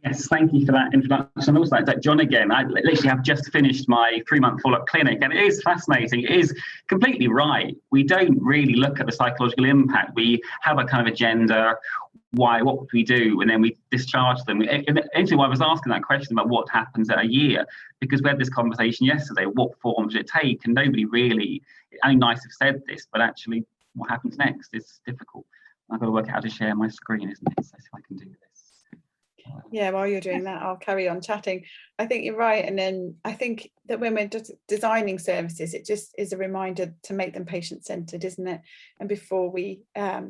Yes, thank you for that introduction. Also, it's John again. I literally have just finished my 3-month follow-up clinic, and it is fascinating. It is completely right. We don't really look at the psychological impact. We have a kind of agenda. Why? What would we do? And then we discharge them. And actually, I was asking that question about what happens at a year, because we had this conversation yesterday. What form does it take? And nobody really. Only nice have said this, but actually, what happens next is difficult. I've got to work out how to share my screen, isn't it? So if I can do this. Yeah, while you're doing that, I'll carry on chatting. I think you're right. And then I think that when we're designing services, it just is a reminder to make them patient-centered, isn't it? And before we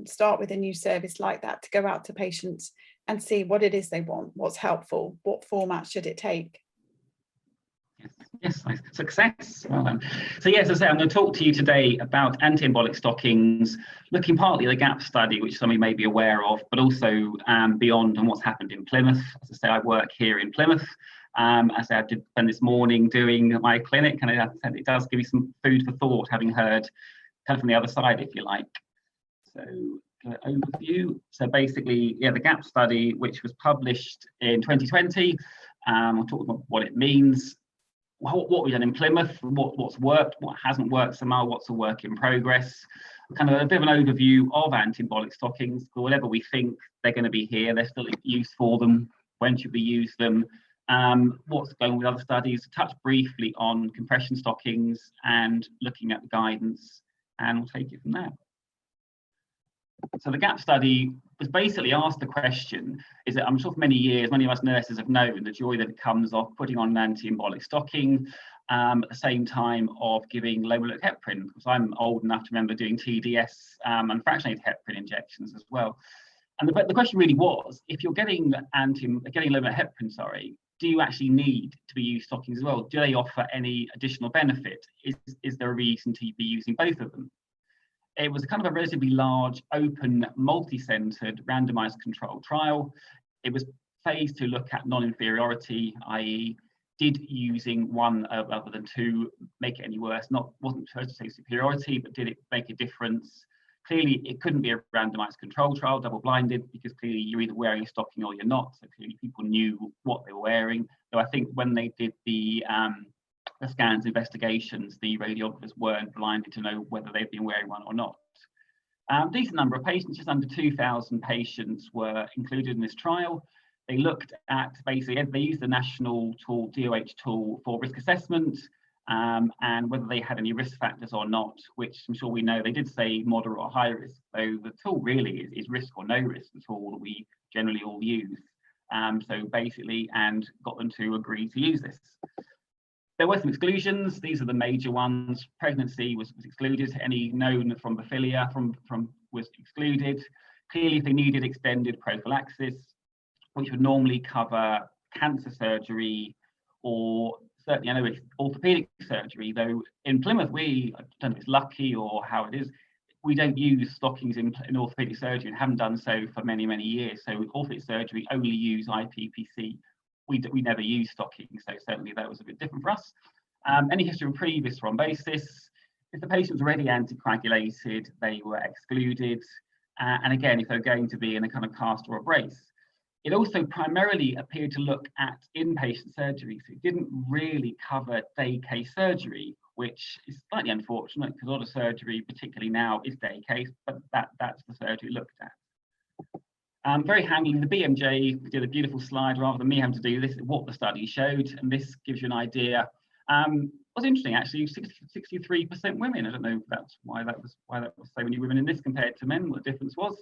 start with a new service like that, to go out to patients and see what it is they want, what's helpful, what format should it take. Yes, success. Well done. So yes, as I say, I'm going to talk to you today about anti-embolic stockings, looking partly at the CHAPS study, which some of you may be aware of, but also beyond and what's happened in Plymouth. As I say, I work here in Plymouth. As I did spend this morning doing my clinic, and it does give you some food for thought, having heard kind of from the other side, if you like. So overview. So basically, yeah, the CHAPS study, which was published in 2020. I'll talk about what it means. What we've done in Plymouth, what's worked, what hasn't worked so much, what's a work in progress, kind of a bit of an overview of anti-embolic stockings. For whatever we think they're going to be here, there's still use for them, when should we use them, what's going on with other studies, touch briefly on compression stockings and looking at the guidance, and we'll take it from there. So the CHAPS study was basically asked the question, is that I'm sure for many years, many of us nurses have known the joy that comes off putting on an anti-embolic stocking at the same time of giving low molecular heparin, because I'm old enough to remember doing TDS and fractionated heparin injections as well. And the question really was, if you're getting low molecular heparin, do you actually need to be using stockings as well? Do they offer any additional benefit? Is there a reason to be using both of them? It was kind of a relatively large, open, multi-centered, randomized controlled trial. It was phased to look at non-inferiority, i.e. did using one other than two make it any worse? Wasn't supposed to say superiority, but did it make a difference? Clearly, it couldn't be a randomized control trial, double-blinded, because clearly you're either wearing a stocking or you're not. So clearly people knew what they were wearing. Though I think when they did the scans investigations, the radiographers weren't blinded to know whether they'd been wearing one or not. Decent number of patients, just under 2,000 patients were included in this trial. They looked at basically, they used the national tool, DOH tool, for risk assessment and whether they had any risk factors or not, which I'm sure we know they did say moderate or high risk. So the tool really is risk or no risk, the tool that we generally all use. So basically, and got them to agree to use this. There were some exclusions. These are the major ones. Pregnancy was excluded. Any known thrombophilia was excluded. Clearly, if they needed extended prophylaxis, which would normally cover cancer surgery or certainly, I know it's orthopedic surgery, though in Plymouth, I don't know if it's lucky or how it is, we don't use stockings in orthopedic surgery and haven't done so for many, many years. So orthopedic surgery only use IPPC. We never use stockings, so certainly that was a bit different for us. Any history of previous thrombosis, if the patient was already anticoagulated, they were excluded. And again, if they're going to be in a kind of cast or a brace. It also primarily appeared to look at inpatient surgery, so it didn't really cover day case surgery, which is slightly unfortunate because a lot of surgery, particularly now, is day case, but that's the surgery looked at. Very handily, the BMJ did a beautiful slide rather than me having to do this, what the study showed, and this gives you an idea. What's interesting, actually, 63% women. I don't know if that's why that was so many women in this compared to men, what the difference was.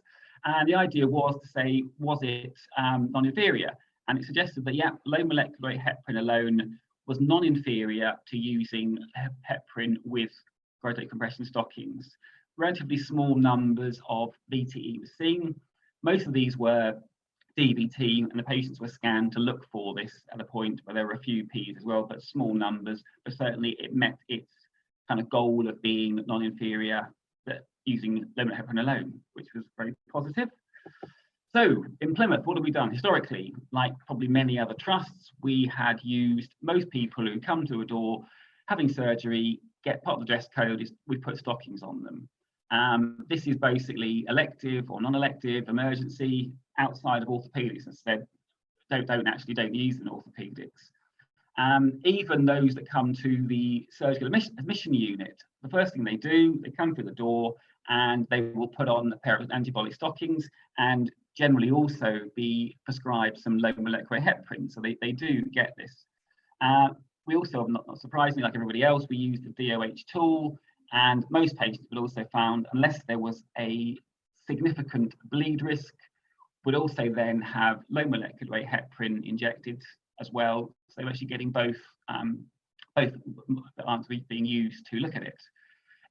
And the idea was to say, was it non-inferior? And it suggested that, yeah, low molecular weight heparin alone was non-inferior to using heparin with graduated compression stockings. Relatively small numbers of VTE was seen. Most of these were DVT, and the patients were scanned to look for this at a point where there were a few Ps as well, but small numbers. But certainly it met its kind of goal of being non-inferior using low heparin alone, which was very positive. So in Plymouth, what have we done? Historically, like probably many other trusts, we had used most people who come to a door having surgery, get part of the dress code is we put stockings on them. This is basically elective or non-elective, emergency, outside of orthopedics. Instead, don't use in orthopedics. Even those that come to the surgical admission unit, the first thing they do, they come through the door and they will put on a pair of antibolic stockings and generally also be prescribed some low molecular heparin. So they do get this. We also, not surprisingly, like everybody else, we use the DOH tool, and most patients would also found, unless there was a significant bleed risk, would also then have low molecular weight heparin injected as well. So we're actually getting both answers being used to look at it.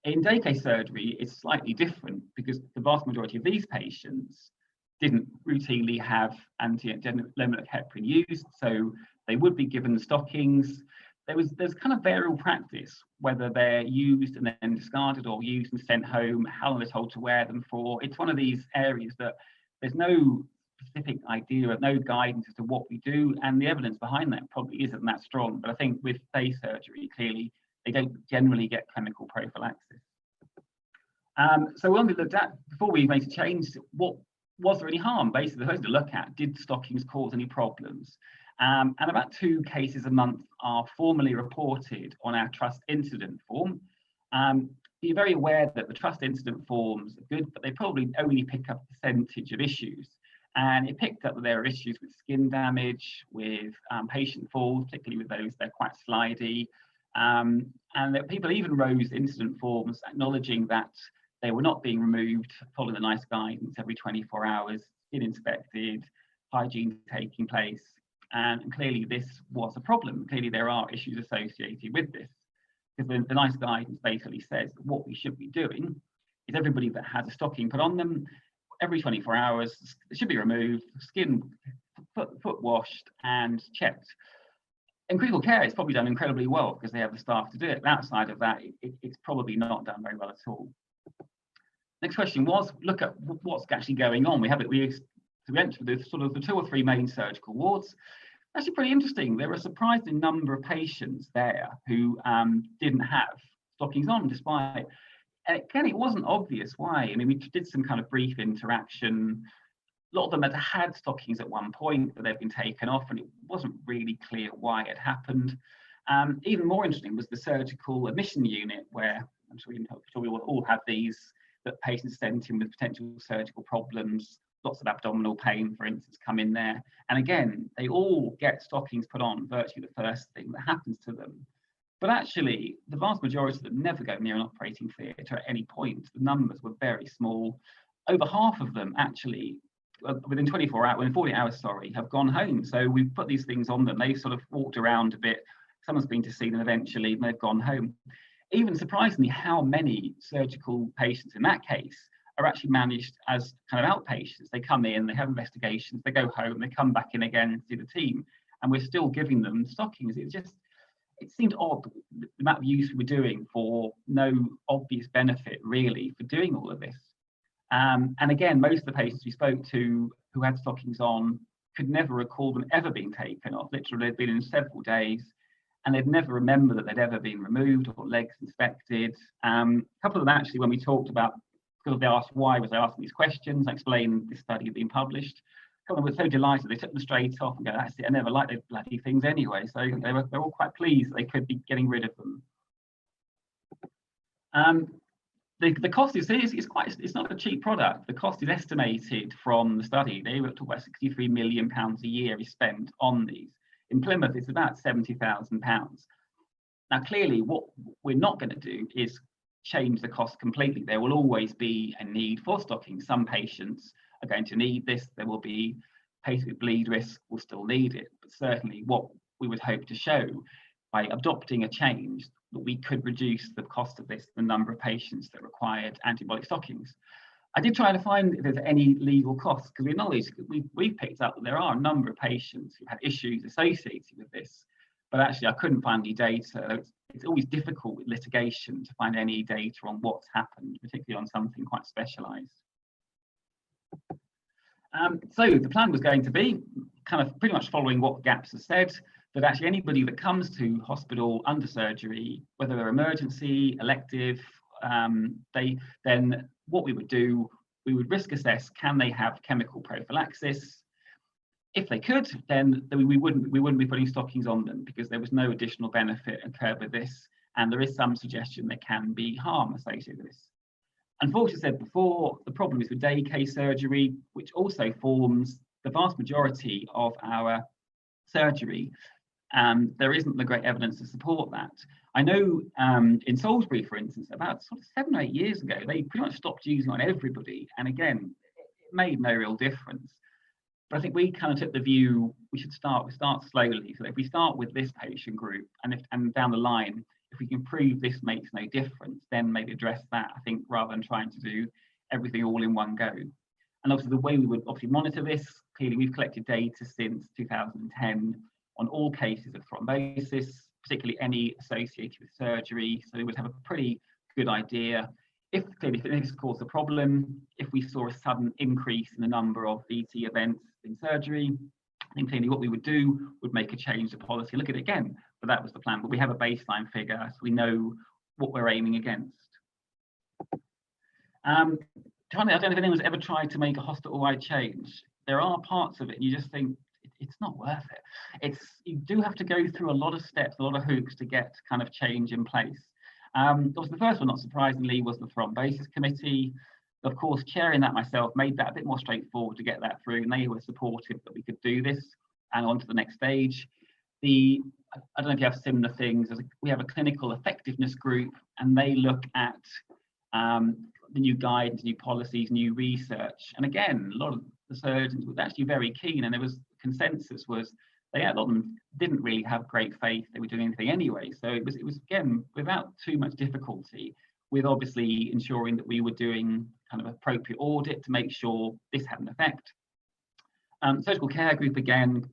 In day case surgery, it's slightly different because the vast majority of these patients didn't routinely have low molecular heparin used, so they would be given stockings. There's kind of variable practice, whether they're used and then discarded or used and sent home, how long they're told to wear them for. It's one of these areas that there's no specific idea, no guidance as to what we do, and the evidence behind that probably isn't that strong. But I think with day surgery, clearly, they don't generally get chemical prophylaxis. So we wanted to look at, before we made a change, what was there any harm? Basically, the first to look at, did stockings cause any problems? And about 2 cases a month are formally reported on our trust incident form. Be very aware that the trust incident forms are good, but they probably only pick up a percentage of issues. And it picked up that there are issues with skin damage, with patient falls, particularly with those they're quite slidey. And that people even wrote incident forms acknowledging that they were not being removed, following the NICE guidance every 24 hours, skin inspected, hygiene taking place. And clearly this was a problem. Clearly there are issues associated with this, because the NICE guidance basically says that what we should be doing is everybody that has a stocking put on them, every 24 hours, it should be removed, skin foot washed and checked. In critical care, it's probably done incredibly well because they have the staff to do it. But outside of that, it's probably not done very well at all. Next question was, look at what's actually going on. We went through the sort of the 2 or 3 main surgical wards. Actually pretty interesting. There were a surprising number of patients there who didn't have stockings on, despite, and again, it wasn't obvious why. I mean, we did some kind of brief interaction. A lot of them had stockings at one point, but they've been taken off, and it wasn't really clear why it happened. Even more interesting was the surgical admission unit, where I'm sure we will all have these, that patients sent in with potential surgical problems, lots of abdominal pain, for instance, come in there. And again, they all get stockings put on, virtually the first thing that happens to them. But actually, the vast majority of them never go near an operating theatre at any point. The numbers were very small. Over half of them actually, within 24 hours, within 40 hours, have gone home. So we've put these things on them. They've sort of walked around a bit. Someone's been to see them eventually, and they've gone home. Even surprisingly, how many surgical patients in that case are actually managed as kind of outpatients. They come in, they have investigations, they go home, they come back in again and see the team, and we're still giving them stockings. It seemed odd, the amount of use we were doing for no obvious benefit really for doing all of this. And again, most of the patients we spoke to who had stockings on could never recall them ever being taken off. Literally, they'd been in several days, and they'd never remember that they'd ever been removed or legs inspected. A couple of them actually, when we talked about, because they asked why was I asking these questions, I explained this study had been published. A couple of them were so delighted, they took them straight off and go, that's it, I never liked those bloody things anyway. So they're all quite pleased that they could be getting rid of them. The cost it's not a cheap product. The cost is estimated from the study. They were talking about £63 million a year is spent on these. In Plymouth, it's about £70,000. Now, clearly, what we're not going to do is change the cost completely. There will always be a need for stockings. Some patients are going to need this. There will be patients with bleed risk will still need it. But certainly, what we would hope to show by adopting a change that we could reduce the cost of this, the number of patients that required antibiotic stockings. I did try to find if there's any legal costs, because we acknowledge we've picked up that there are a number of patients who had issues associated with this, but actually I couldn't find any data. It's always difficult with litigation to find any data on what's happened, particularly on something quite specialised. So the plan was going to be kind of pretty much following what GAPS has said, that actually anybody that comes to hospital under surgery, whether they're emergency, elective, then what we would do, we would risk assess, can they have chemical prophylaxis? if they could, then we wouldn't be putting stockings on them, because there was no additional benefit occurred with this, and there is some suggestion there can be harm associated with this. Unfortunately, as I said before, the problem is with day case surgery, which also forms the vast majority of our surgery. There isn't the great evidence to support that. I know in Salisbury, for instance, about sort of 7 or 8 years ago, they pretty much stopped using it on everybody, and again, it made no real difference. But I think we kind of took the view we should start slowly. So if we start with this patient group, and down the line, if we can prove this makes no difference, then maybe address that, I think, rather than trying to do everything all in one go. And obviously the way we would obviously monitor this, clearly we've collected data since 2010 on all cases of thrombosis, particularly any associated with surgery. So we would have a pretty good idea if this caused a problem, if we saw a sudden increase in the number of VT events in surgery, then clearly what we would do would make a change to policy, look at it again. But that was the plan. But we have a baseline figure, so we know what we're aiming against. I don't know if anyone's ever tried to make a hospital-wide change. There are parts of it, and you just think it's not worth it. You do have to go through a lot of steps, a lot of hoops to get kind of change in place. The first one, not surprisingly, was the Thrombosis Committee. Of course, chairing that myself made that a bit more straightforward to get that through, and they were supportive that we could do this and on to the next stage. I don't know if you have similar things. We have a clinical effectiveness group, and they look at the new guidance, new policies, new research. And again, a lot of the surgeons were actually very keen, and there was consensus was a lot of them didn't really have great faith they were doing anything anyway. So it was again without too much difficulty, with obviously ensuring that we were doing kind of appropriate audit to make sure this had an effect. Surgical care group, again,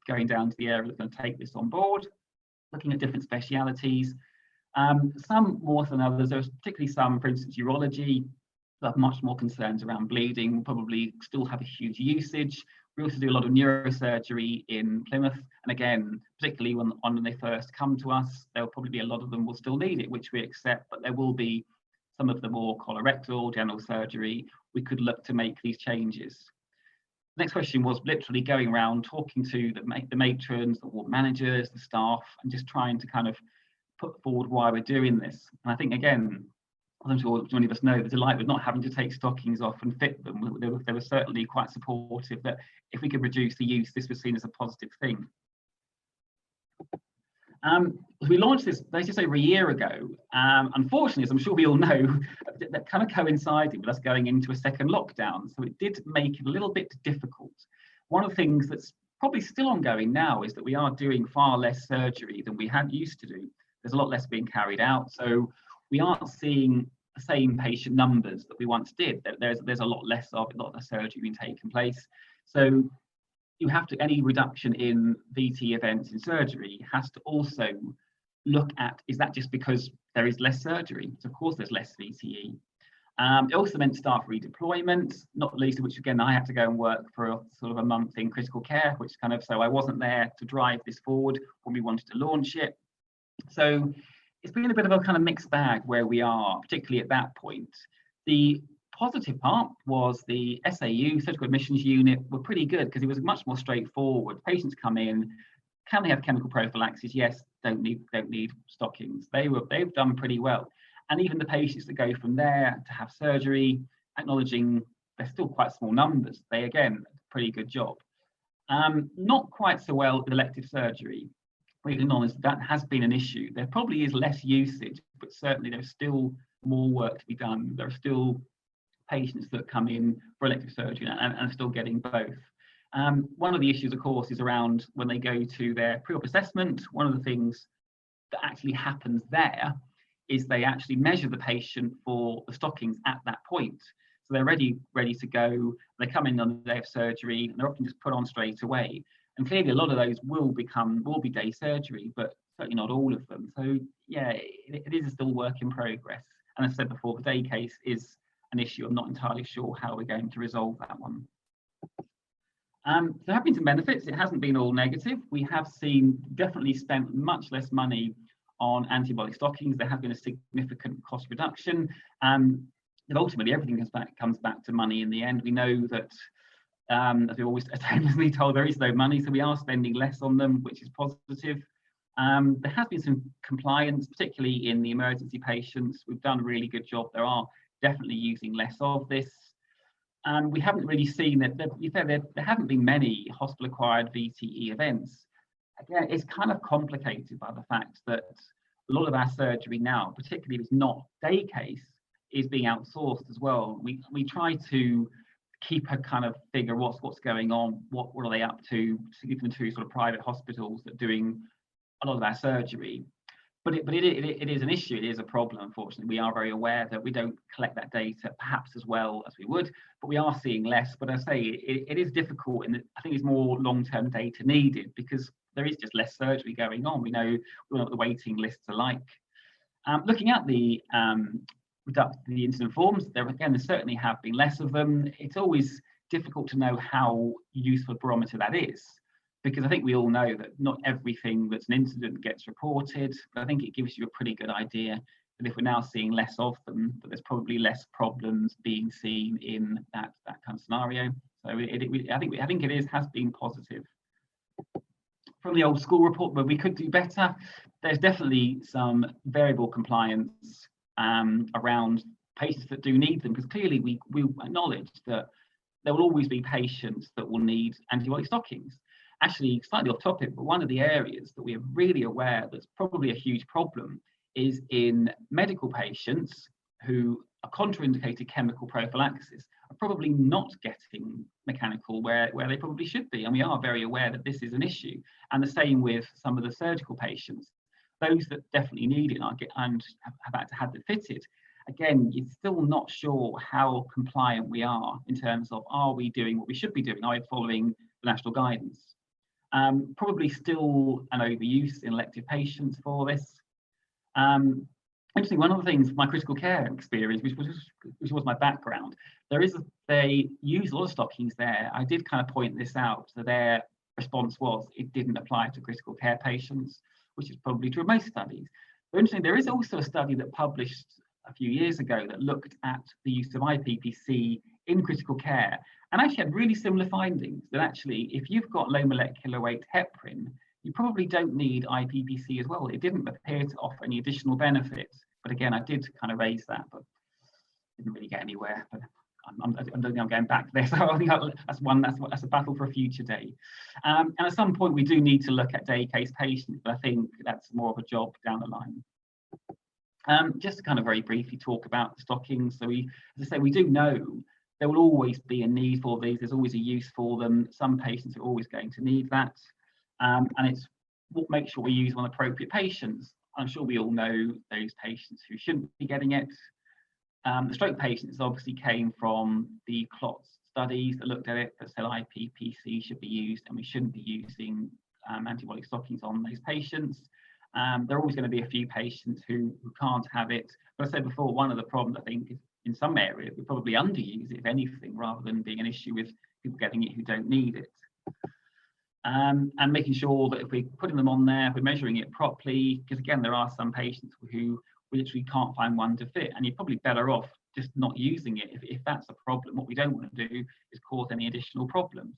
going down to the area that's going to take this on board, looking at different specialities. Some more than others. There's particularly some, for instance, urology, that have much more concerns around bleeding, will probably still have a huge usage. We also do a lot of neurosurgery in Plymouth, and again, particularly when they first come to us, there'll probably be a lot of them will still need it, which we accept, but there will be some of the more colorectal, general surgery. We could look to make these changes. The next question was literally going around talking to the matrons, the ward managers, the staff, and just trying to kind of put forward why we're doing this. And I think, again, I'm sure many of us know the delight with not having to take stockings off and fit them. They were certainly quite supportive that if we could reduce the use, this was seen as a positive thing. We launched this, let's just say, over a year ago. Unfortunately, as I'm sure we all know, that kind of coincided with us going into a second lockdown. So it did make it a little bit difficult. One of the things that's probably still ongoing now is that we are doing far less surgery than we had used to do. There's a lot less being carried out. So we aren't seeing the same patient numbers that we once did. There's a lot less of it, a lot of the surgery being taken place. So you have to, any reduction in VT events in surgery has to also look at, is that just because there is less surgery? So of course there's less VTE. It also meant staff redeployment, not least of which, again, I had to go and work for sort of a month in critical care, which kind of, so I wasn't there to drive this forward when we wanted to launch it. So it's been a bit of a kind of mixed bag where we are, particularly at that point. The positive part was the SAU, Surgical Admissions Unit, were pretty good because it was much more straightforward. Patients come in, can they have chemical prophylaxis? Yes, don't need stockings. They've done pretty well. And even the patients that go from there to have surgery, acknowledging they're still quite small numbers, they again, pretty good job. Not quite so well with elective surgery. We acknowledge that has been an issue. There probably is less usage, but certainly there's still more work to be done. There are still patients that come in for elective surgery and are still getting both. One of the issues, of course, is around when they go to their pre-op assessment. One of the things that actually happens there is they actually measure the patient for the stockings at that point. So they're ready to go. They come in on the day of surgery, and they're often just put on straight away. And clearly a lot of those will be day surgery, but certainly not all of them. So yeah, it is still work in progress. And as I said before, the day case is an issue. I'm not entirely sure how we're going to resolve that one. There have been some benefits. It hasn't been all negative. We have definitely spent much less money on antibiotic stockings. There has been a significant cost reduction. And ultimately everything comes back to money in the end. We know that As we always attemptedly told, there is no money, so we are spending less on them, which is positive. There has been some compliance, particularly in the emergency patients. We've done a really good job. There are definitely using less of this. We haven't really seen that there haven't been many hospital-acquired VTE events. Again, it's kind of complicated by the fact that a lot of our surgery now, particularly if it's not day case, is being outsourced as well. We try to keep a kind of figure what's going on, what are they up to, even to sort of private hospitals that are doing a lot of our surgery. But it is an issue, it is a problem, unfortunately. We are very aware that we don't collect that data perhaps as well as we would, but we are seeing less. But I say it is difficult, and I think there's more long-term data needed because there is just less surgery going on. We know what the waiting lists are like. Looking at the incident forms, there certainly have been less of them. It's always difficult to know how useful a barometer that is, because I think we all know that not everything that's an incident gets reported, but I think it gives you a pretty good idea that if we're now seeing less of them, that there's probably less problems being seen in that kind of scenario. So I think it has been positive. From the old school report, where we could do better, there's definitely some variable compliance around patients that do need them, because clearly we acknowledge that there will always be patients that will need antibiotic stockings. Actually, slightly off topic, but one of the areas that we are really aware that's probably a huge problem is in medical patients who are contraindicated chemical prophylaxis are probably not getting mechanical where they probably should be. And we are very aware that this is an issue. And the same with some of the surgical patients. Those that definitely need it and have had it fitted. Again, you're still not sure how compliant we are in terms of, are we doing what we should be doing? Are we following the national guidance? Probably still an overuse in elective patients for this. Interesting, one of the things, my critical care experience, which was my background, they use a lot of stockings there. I did kind of point this out, so their response was it didn't apply to critical care patients, which is probably true of most studies. But interesting, there is also a study that published a few years ago that looked at the use of IPPC in critical care, and actually had really similar findings, that actually if you've got low molecular weight heparin, you probably don't need IPPC as well. It didn't appear to offer any additional benefits, but again, I did kind of raise that, but didn't really get anywhere. But I don't think I'm going back there, so I think that's a battle for a future day. And at some point we do need to look at day case patients, but I think that's more of a job down the line. Just to kind of very briefly talk about the stockings. So as I say, we do know there will always be a need for these. There's always a use for them. Some patients are always going to need that. And it's what makes sure we use on appropriate patients. I'm sure we all know those patients who shouldn't be getting it. The stroke patients obviously came from the CLOTS studies that looked at it, that said IPPC should be used and we shouldn't be using antibiotic stockings on those patients. There are always going to be a few patients who can't have it. But I said before, one of the problems I think is in some areas we probably underuse it, if anything, rather than being an issue with people getting it who don't need it. And making sure that if we're putting them on there, we're measuring it properly, because again, there are some patients who we literally can't find one to fit, and you're probably better off just not using it if that's a problem. What we don't want to do is cause any additional problems.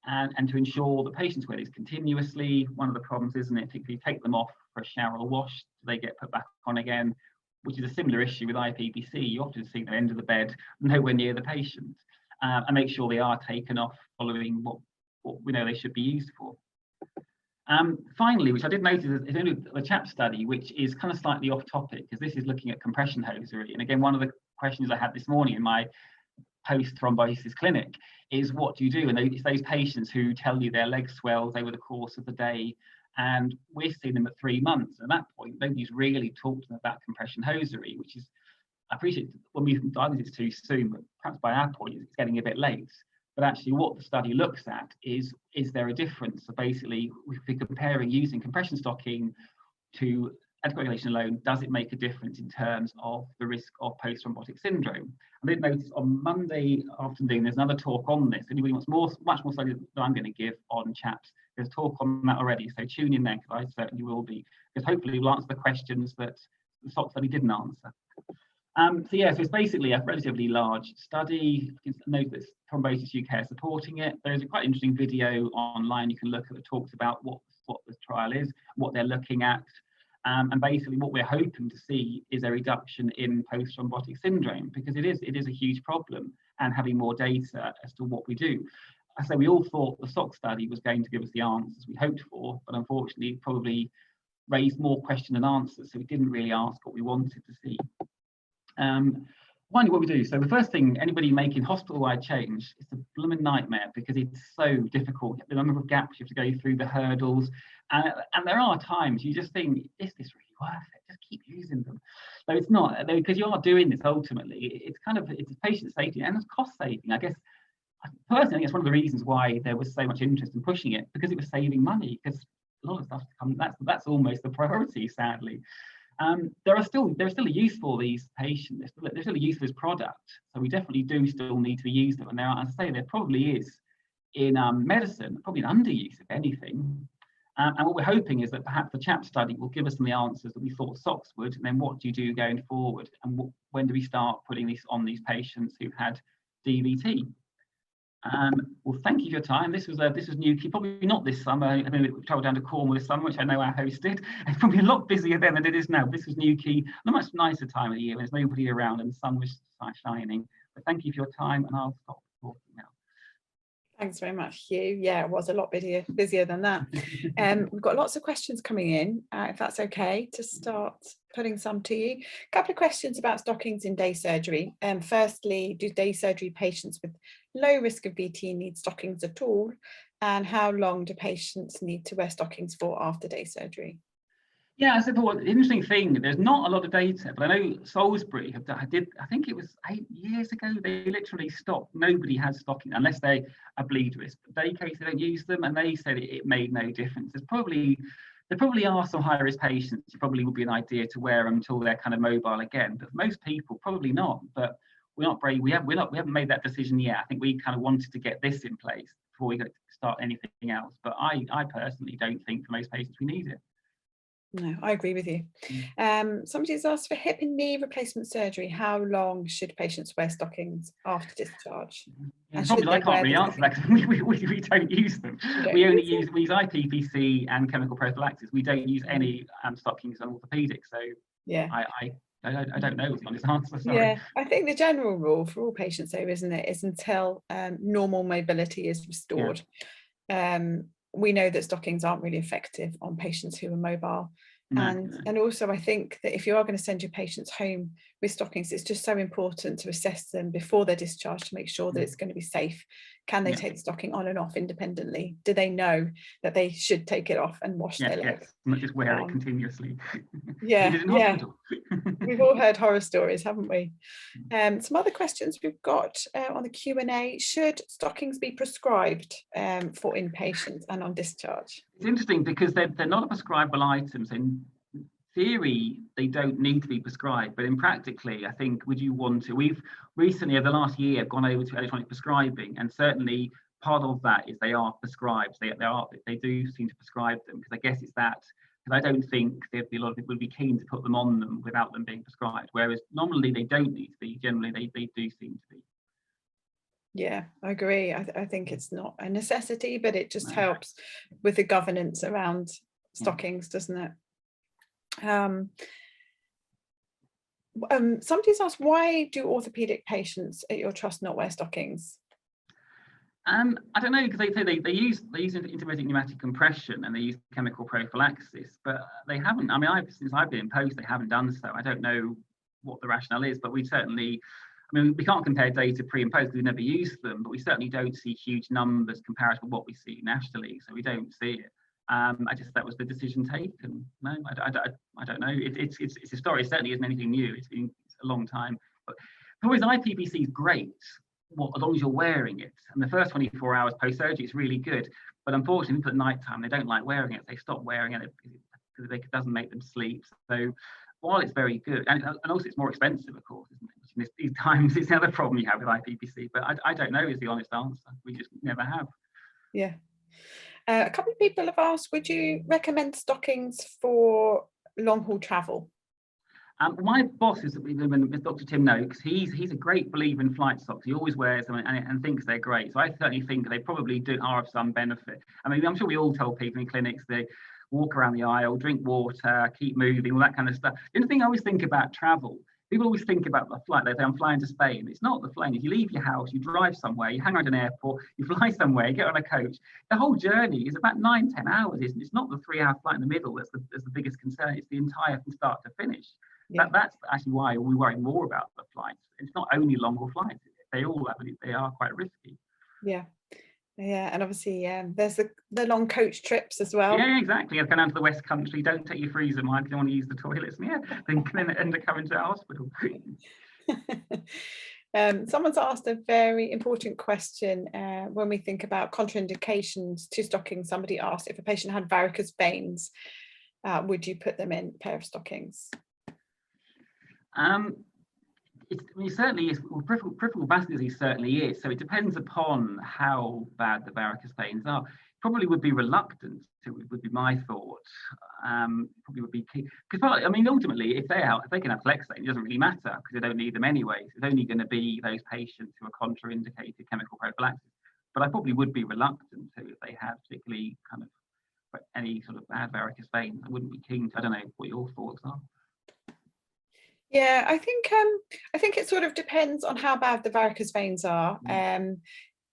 And to ensure that patients wear these continuously. One of the problems, isn't it, if you take them off for a shower or wash, they get put back on again, which is a similar issue with IPPC. You often see them end of the bed, nowhere near the patient, and make sure they are taken off following what we know they should be used for. Finally, which I did notice is only the CHAPS study, which is kind of slightly off topic, because this is looking at compression hosiery. And again, one of the questions I had this morning in my post-thrombosis clinic is, what do you do? And it's those patients who tell you their leg swells over the course of the day, and we're seeing them at 3 months. At that point, nobody's really talked to them about compression hosiery, which is, I appreciate when we diagnose it's too soon, but perhaps by our point it's getting a bit late. But actually what the study looks at is there a difference? So basically, if we're comparing using compression stocking to anticoagulation alone, does it make a difference in terms of the risk of post-thrombotic syndrome? I did notice on Monday afternoon, there's another talk on this. Anybody wants much more study than I'm going to give on CHAPS, there's a talk on that already. So tune in there, because I certainly will be, because hopefully we'll answer the questions that the SOC study didn't answer. So yeah, so it's basically a relatively large study. You can note that Thrombosis UK are supporting it. There's a quite interesting video online you can look at that talks about what the trial is, what they're looking at. And basically what we're hoping to see is a reduction in post-thrombotic syndrome, because it is a huge problem, and having more data as to what we do. I say we all thought the SOC study was going to give us the answers we hoped for, but unfortunately it probably raised more question than answers, so we didn't really ask what we wanted to see. Finally, what we do. So the first thing, anybody making hospital-wide change, it's a blooming nightmare because it's so difficult. The number of gaps you have to go through, the hurdles, and there are times you just think, is this really worth it? Just keep using them. So it's not, because you are doing this ultimately. It's patient safety and it's cost saving. I guess personally, I think it's one of the reasons why there was so much interest in pushing it, because it was saving money. Because a lot of stuff that's almost the priority, sadly. There's still a use for these patients. There's still a use for this product, so we definitely do still need to use them. And there are, as I say, there probably is in medicine, probably an underuse if anything. And what we're hoping is that perhaps the CHAPS study will give us some of the answers that we thought SOCs would, and then what do you do going forward, and when do we start putting this on these patients who've had DVT? Well, thank you for your time. This was new, probably not this summer. I mean, we travelled down to Cornwall this summer, which I know our host did. It's probably a lot busier then than it is now. This was Newquay, a much nicer time of the year. There's nobody around and the sun was shining. But thank you for your time, and I'll stop talking now. Thanks very much, Hugh. Yeah, it was a lot busier than that. We've got lots of questions coming in, if that's okay, to start putting some to you. A couple of questions about stockings in day surgery. Firstly, do day surgery patients with low risk of VT need stockings at all? And how long do patients need to wear stockings for after day surgery? Yeah, so the interesting thing, there's not a lot of data, but I know Salisbury I think it was 8 years ago, they literally stopped. Nobody has stockings unless they are bleed risk. But day case, they don't use them, and they said it made no difference. There probably are some high risk patients. It probably would be an idea to wear them until they're kind of mobile again. But for most people, probably not. But we're not brave. We haven't made that decision yet. I think we kind of wanted to get this in place before we start anything else. But I personally don't think for most patients we need it. No, I agree with you. Somebody's asked for hip and knee replacement surgery. How long should patients wear stockings after discharge? Yeah, I can't really answer that because we don't use them. We only use IPPC and chemical prophylaxis. We don't use any stockings on orthopedics. So yeah, I don't know the honest answer. Sorry. Yeah, I think the general rule for all patients, though, isn't it, is until normal mobility is restored. Yeah. We know that stockings aren't really effective on patients who are mobile. And also I think that if you are going to send your patients home with stockings, it's just so important to assess them before they're discharged to make sure that it's going to be safe. Can they take the stocking on and off independently? Do they know that they should take it off and wash their legs? Not just wear it continuously. Yeah. We've all heard horror stories, haven't we? Some other questions we've got on the Q&A. Should stockings be prescribed for inpatients and on discharge? It's interesting because they're not a prescribable item. So in theory, they don't need to be prescribed, but in practically, I think, would you want to? We've recently, over the last year, gone over to electronic prescribing, and certainly part of that is they are prescribed. They do seem to prescribe them, because I guess it's that. Because I don't think there'd be a lot of people would be keen to put them on them without them being prescribed. Whereas normally they don't need to be. Generally, they do seem to be. Yeah, I agree. I think it's not a necessity, but it just helps with the governance around stockings, doesn't it? Somebody's asked, why do orthopedic patients at your trust not wear stockings? I don't know, because they use intermittent pneumatic compression and they use chemical prophylaxis, but they haven't. I mean, since I've been in post, they haven't done so. I don't know what the rationale is, but we certainly. I mean, we can't compare data pre and post because we never use them, but we certainly don't see huge numbers compared to what we see nationally, so we don't see it. I just that was the decision taken. No, I don't know. It's historic. It certainly isn't anything new. It's been a long time. But always IPPC is great. As long as you're wearing it, and the first 24 hours post-surgery is really good, but unfortunately at night time they don't like wearing it. They stop wearing it because it doesn't make them sleep. So while it's very good, and also it's more expensive, of course, isn't it? Which in these times is another problem you have with IPPC, but I don't know is the honest answer. We just never have. Yeah. A couple of people have asked, would you recommend stockings for long haul travel? My boss is Dr. Tim Noakes. He's a great believer in flight socks. He always wears them and thinks they're great. So I certainly think they probably are of some benefit. I mean, I'm sure we all tell people in clinics they walk around the aisle, drink water, keep moving, all that kind of stuff. The only thing I always think about travel, people always think about the flight. They say, I'm flying to Spain. It's not the plane. If you leave your house, you drive somewhere, you hang around an airport, you fly somewhere, you get on a coach. The whole journey is about 9-10 hours, isn't it? It's not the 3-hour flight in the middle that's the biggest concern. It's the entire from start to finish. Yeah. That's actually why we worry more about the flights. It's not only long haul flights. They are quite risky. Yeah. Yeah, and obviously there's the long coach trips as well. Yeah, exactly. I've gone down to the West Country. Don't take your freezer, Mike. You don't want to use the toilets. Yeah, then end up coming to the hospital. Someone's asked a very important question when we think about contraindications to stockings. Somebody asked if a patient had varicose veins, would you put them in a pair of stockings? It certainly is. Well, peripheral vascular disease certainly is. So it depends upon how bad the varicose veins are. Probably would be reluctant to, would be my thought. Probably would be key. Because I mean, ultimately, if they can have flex veins, it doesn't really matter because they don't need them anyway. So it's only going to be those patients who are contraindicated chemical prophylaxis. But I probably would be reluctant to if they had particularly kind of any sort of bad varicose veins. I wouldn't be keen to. I don't know what your thoughts are. Yeah, I think it sort of depends on how bad the varicose veins are.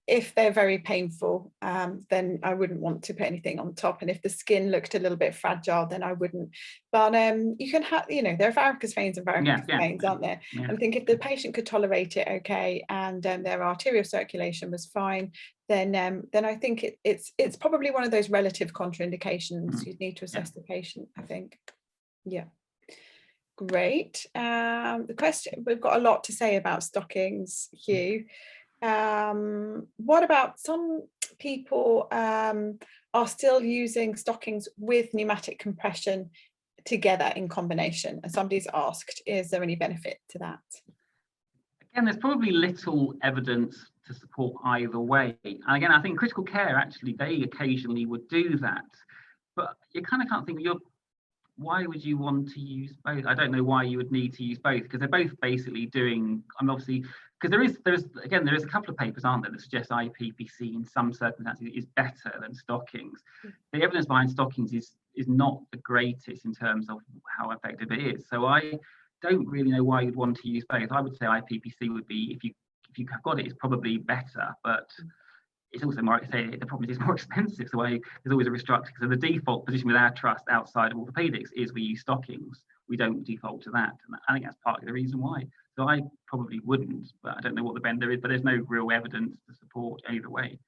If they're very painful, then I wouldn't want to put anything on top. And if the skin looked a little bit fragile, then I wouldn't. But you can have, there are varicose veins and varicose veins, aren't there? Yeah. And I think if the patient could tolerate it, okay, and their arterial circulation was fine, then I think it's probably one of those relative contraindications. You'd need to assess the patient, I think. Yeah. Great. The question, we've got a lot to say about stockings, Hugh. What about some people are still using stockings with pneumatic compression together in combination? And somebody's asked, is there any benefit to that? Again, there's probably little evidence to support either way. And again, I think critical care, actually, they occasionally would do that. But you kind of can't think why would you want to use both? I don't know why you would need to use both, because they're both basically doing, obviously, because there is a couple of papers, aren't there, that suggest IPPC in some circumstances is better than stockings. The evidence behind stockings is not the greatest in terms of how effective it is. So I don't really know why you'd want to use both. I would say IPPC would be, if you have got it, it's probably better, but it's also more, the problem is it's more expensive. So there's always a restructure. So the default position with our trust outside of orthopedics is we use stockings. We don't default to that. And I think that's partly the reason why. So I probably wouldn't, but I don't know what the vendor is, but there's no real evidence to support either way.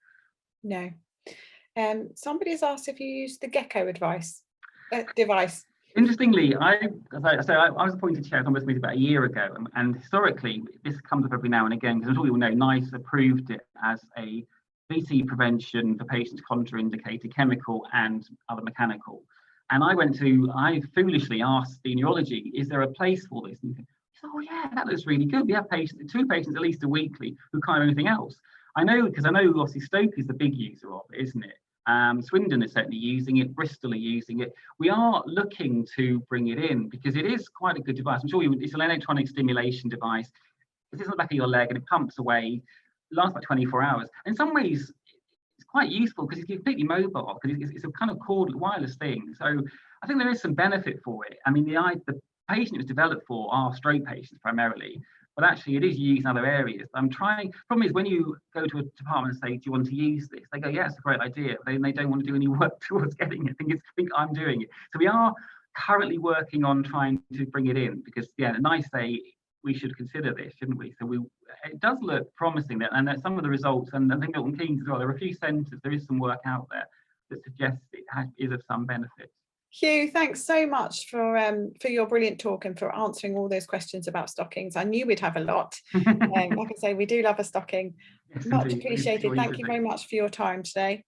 No. Somebody's asked if you use the Gecko device. Interestingly, I was appointed chair of the meeting about a year ago, and historically, this comes up every now and again, because I'm sure you all know, NICE approved it as a VT prevention for patients contraindicated chemical and other mechanical. And I foolishly asked the neurology, is there a place for this? And he said, oh yeah, that looks really good. We have two patients at least a weekly who can't do anything else. I know, because I know obviously Stoke is the big user of it, isn't it? Swindon is certainly using it, Bristol are using it. We are looking to bring it in because it is quite a good device. I'm sure it's an electronic stimulation device. It sits on the back of your leg and it pumps away. Lasts about 24 hours. In some ways, it's quite useful because it's completely mobile, because it's a kind of cordless wireless thing. So I think there is some benefit for it. I mean, the patient it was developed for are stroke patients primarily, but actually it is used in other areas. Problem is when you go to a department and say, do you want to use this? They go, yeah, it's a great idea. They don't want to do any work towards getting it. Think I'm doing it. So we are currently working on trying to bring it in because, yeah, NICE say we should consider this, shouldn't we? So it does look promising, and that some of the results, and I think Milton Keynes as well, there are a few centres, there is some work out there that suggests it is of some benefit. Hugh, thanks so much for your brilliant talk and for answering all those questions about stockings. I knew we'd have a lot. Like I say, we do love a stocking. Yes, much appreciated. Thank you very much for your time today.